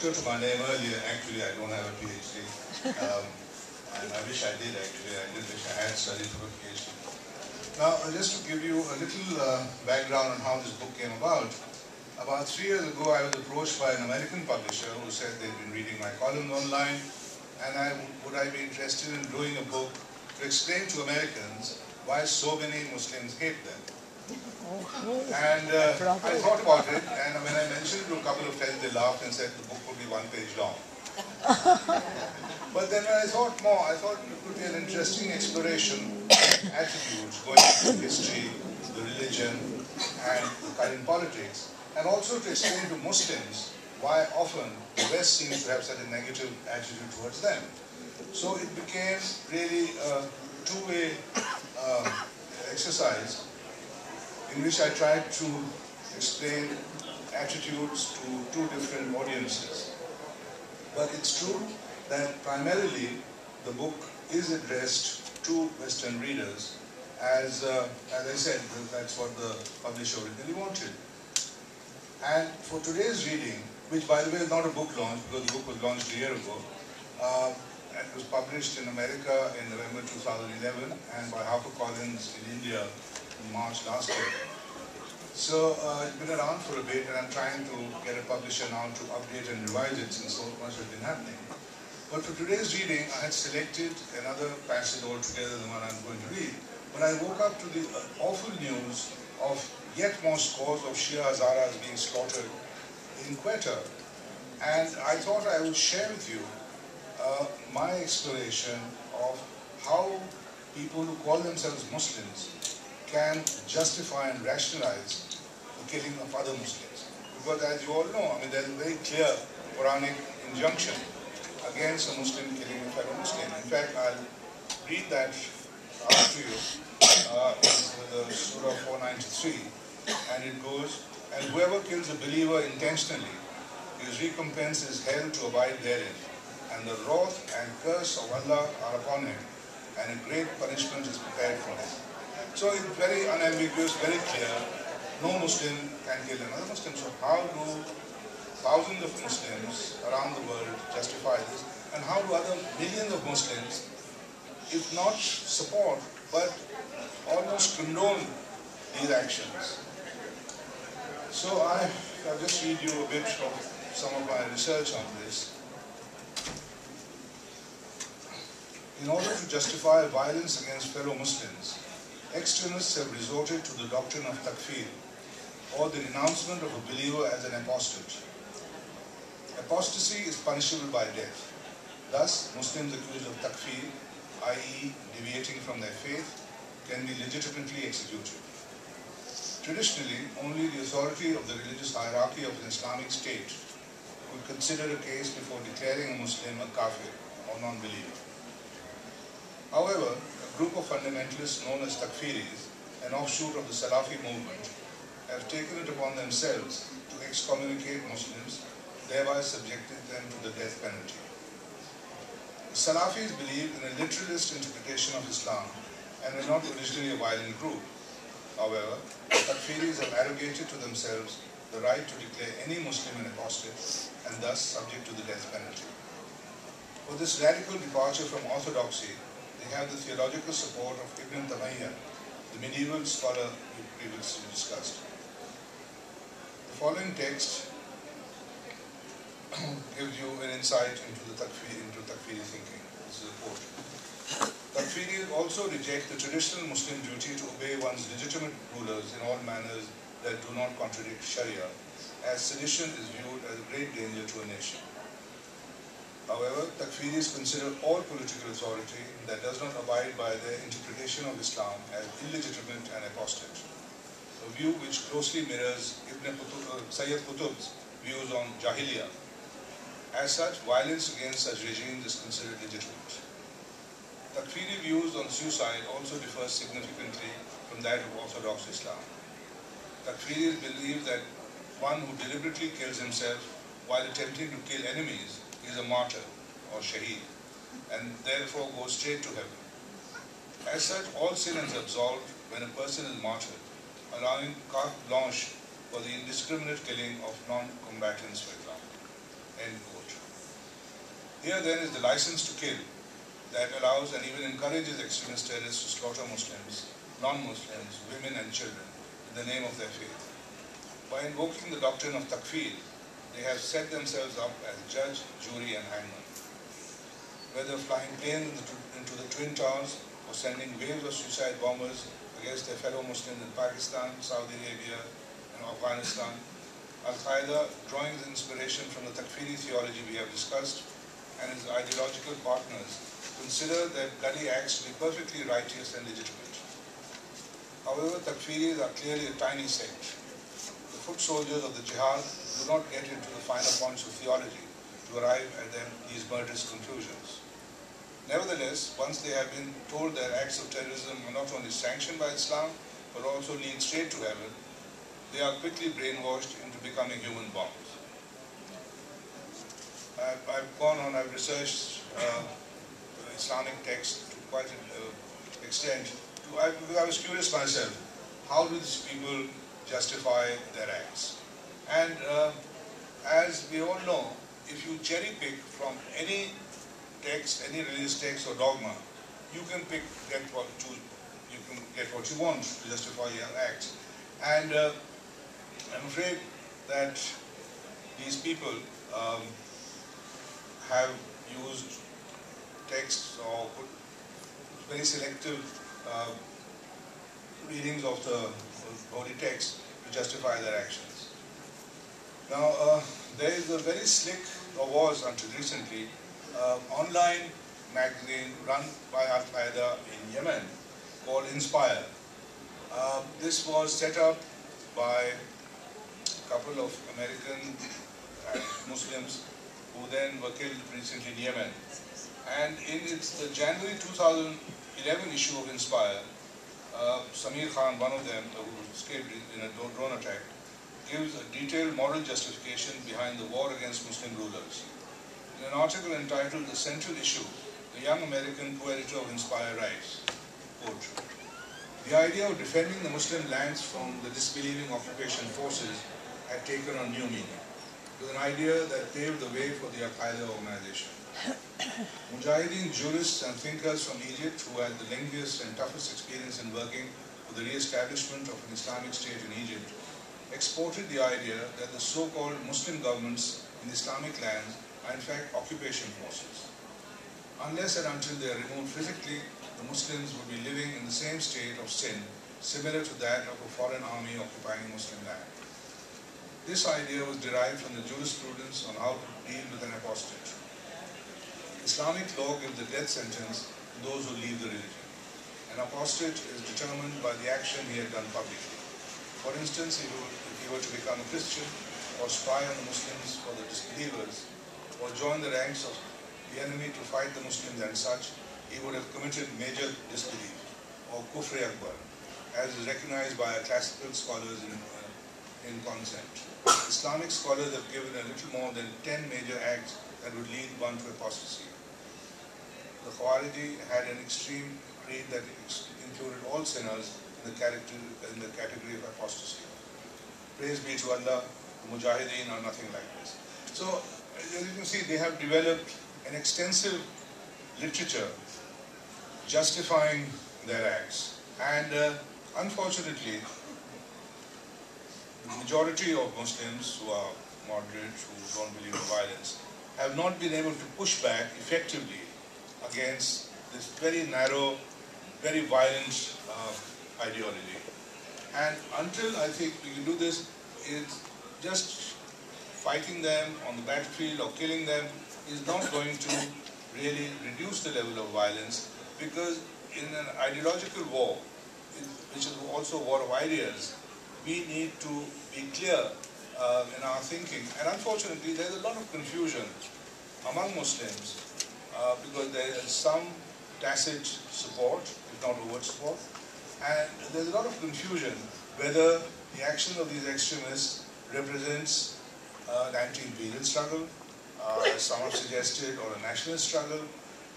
doctor to my name earlier. Actually, I don't have a PhD. And I wish I did actually. I did wish I had studied for a PhD. Now, just to give you a little background on how this book came about 3 years ago I was approached by an American publisher who said they'd been reading my columns online and would I be interested in doing a book to explain to Americans why so many Muslims hate them. And I thought about it, and when I mentioned it to a couple of friends, they laughed and said the book would be 1 page long. But then when I thought more, I thought it could be an interesting exploration of attitudes going into history, the religion, and the current politics, and also to explain to Muslims why often the West seems to have such a negative attitude towards them. So it became really a two-way exercise in which I tried to explain attitudes to 2 different audiences. But it's true that primarily the book is addressed to Western readers, as I said, that's what the publisher originally wanted. And for today's reading, which by the way is not a book launch, because the book was launched a year ago, it was published in America in November 2011 and by HarperCollins in India in March last year. So it's been around for a bit, and I'm trying to get a publisher now to update and revise it since so much has been happening. But for today's reading, I had selected another passage altogether than one I'm going to read. But I woke up to the awful news of yet more scores of Shia Hazaras being slaughtered in Quetta. And I thought I would share with you my exploration of how people who call themselves Muslims can justify and rationalize the killing of other Muslims. Because as you all know, I mean, there's a very clear Quranic injunction against a Muslim killing a fellow Muslim. In fact, I'll read that out to you. It's the Surah 493, and it goes, "And whoever kills a believer intentionally, his recompense is hell to abide therein, and the wrath and curse of Allah are upon him, and a great punishment is prepared for him." So it's very unambiguous, very clear. No Muslim can kill another Muslim. So how do thousands of Muslims around the world justify this? And how do other millions of Muslims, if not support, but almost condone these actions? So I'll just read you a bit of some of my research on this. In order to justify violence against fellow Muslims, extremists have resorted to the doctrine of takfir, or the renouncement of a believer as an apostate. Apostasy is punishable by death. Thus, Muslims accused of takfir, i.e. deviating from their faith, can be legitimately executed. Traditionally, only the authority of the religious hierarchy of an Islamic state could consider a case before declaring a Muslim a kafir or non-believer. However, a group of fundamentalists known as Takfiris, an offshoot of the Salafi movement, have taken it upon themselves to excommunicate Muslims, thereby subjecting them to the death penalty. The Salafis believed in a literalist interpretation of Islam and were not originally a violent group. However, the Takfiris have arrogated to themselves the right to declare any Muslim an apostate and thus subject to the death penalty. For this radical departure from orthodoxy, they have the theological support of Ibn Taymiyyah, the medieval scholar we previously discussed. The following text gives you an insight into Takfiri thinking. This is a quote. Takfiris also reject the traditional Muslim duty to obey one's legitimate rulers in all manners that do not contradict Sharia, as sedition is viewed as a great danger to a nation. However, Takfiris consider all political authority that does not abide by their interpretation of Islam as illegitimate and apostate, a view which closely mirrors Sayyid Qutb's views on Jahiliyyah. As such, violence against such regimes is considered legitimate. Takfiri views on suicide also differ significantly from that of Orthodox Islam. Takfiris believe that one who deliberately kills himself while attempting to kill enemies is a martyr or shaheed, and therefore goes straight to heaven. As such, all sin is absolved when a person is martyred, allowing carte blanche for the indiscriminate killing of non-combatants, for example. End quote. Here then is the license to kill that allows and even encourages extremist terrorists to slaughter Muslims, non-Muslims, women and children in the name of their faith. By invoking the doctrine of takfir, they have set themselves up as judge, jury and hangman. Whether flying planes into the Twin Towers or sending waves of suicide bombers against their fellow Muslims in Pakistan, Saudi Arabia and Afghanistan, Al-Qaeda, drawing its inspiration from the Takfiri theology we have discussed, and its ideological partners, consider their bloody acts to be perfectly righteous and legitimate. However, Takfiris are clearly a tiny sect. The foot soldiers of the jihad do not get into the finer points of theology to arrive at these murderous conclusions. Nevertheless, once they have been told their acts of terrorism are not only sanctioned by Islam, but also lead straight to heaven, they are quickly brainwashed into becoming human bombs. I've gone on, I've researched Islamic texts to quite an extent. I was curious myself, how do these people justify their acts? And as we all know, if you cherry pick from any text, any religious text or dogma, you can get what you want to justify your acts. And I'm afraid that these people have used texts or put very selective readings of the holy text to justify their actions. Now, there is a very slick, or was until recently, online magazine run by Al-Qaeda in Yemen called Inspire. This was set up by a couple of American Muslims who then were killed recently in Yemen. And in the January 2011 issue of Inspire, Samir Khan, one of them who escaped in a drone attack, gives a detailed moral justification behind the war against Muslim rulers. In an article entitled The Central Issue, the young American co-editor of Inspire writes, quote, "The idea of defending the Muslim lands from the disbelieving occupation forces had taken on new meaning. It was an idea that paved the way for the Al-Qaeda organization. Mujahideen jurists and thinkers from Egypt, who had the lengthiest and toughest experience in working for the re-establishment of an Islamic state in Egypt, exported the idea that the so-called Muslim governments in Islamic lands are in fact occupation forces. Unless and until they are removed physically, the Muslims would be living in the same state of sin, similar to that of a foreign army occupying Muslim land. This idea was derived from the jurisprudence on how to deal with an apostate. Islamic law gives the death sentence to those who leave the religion. An apostate is determined by the action he had done publicly. For instance, if he were to become a Christian, or spy on the Muslims for the disbelievers, or join the ranks of the enemy to fight the Muslims and such, he would have committed major disbelief, or kufr akbar, as is recognized by our classical scholars in concept. Islamic scholars have given a little more than 10 major acts that would lead one to apostasy. The Khawariji had an extreme creed that included all sinners in the category of apostasy. Praise be to Allah, the Mujahideen are nothing like this. So, as you can see, they have developed an extensive literature justifying their acts. And unfortunately, the majority of Muslims who are moderate, who don't believe in violence, have not been able to push back effectively against this very narrow, very violent ideology. And until I think we can do this, it's just fighting them on the battlefield or killing them is not going to really reduce the level of violence, because in an ideological war, which is also a war of ideas, we need to be clear in our thinking. And unfortunately, there's a lot of confusion among Muslims because there is some tacit support, if not overt support, and there's a lot of confusion whether the action of these extremists represents an anti-imperial struggle, as some have suggested, or a nationalist struggle.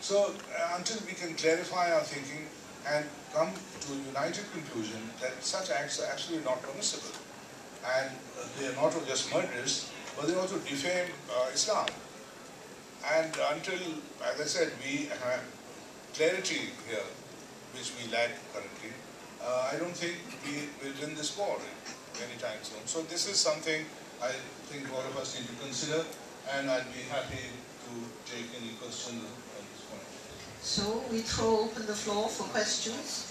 So until we can clarify our thinking and come to a united conclusion that such acts are absolutely not permissible, and they are not just murderous, but they also defame Islam. And until, as I said, we have clarity here, which we lack currently, I don't think we will win this war anytime soon. So this is something I think all of us need to consider, and I'd be happy to take any questions at this point. So we throw open the floor for questions.